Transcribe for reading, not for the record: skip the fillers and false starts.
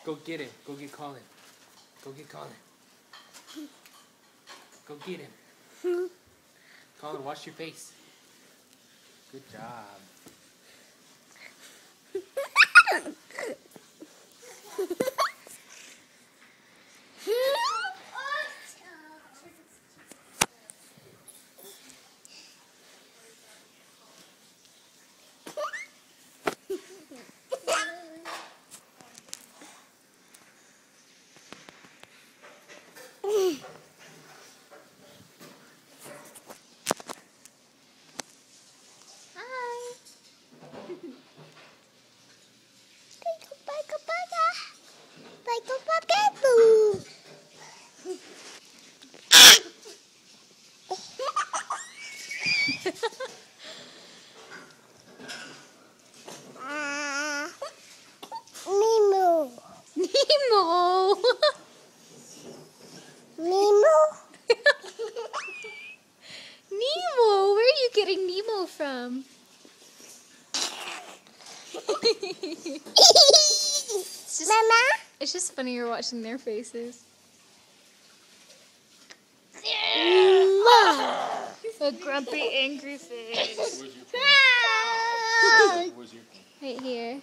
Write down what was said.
Go get him. Go get Colin. Go get Colin. Go get him. Colin, wash your face. Good job. Nemo. Nemo. Nemo. Nemo. Where are you getting Nemo from? Mama. It's just funny you're watching their faces. A grumpy, angry face. Where's your phone? Where's your phone? Right here.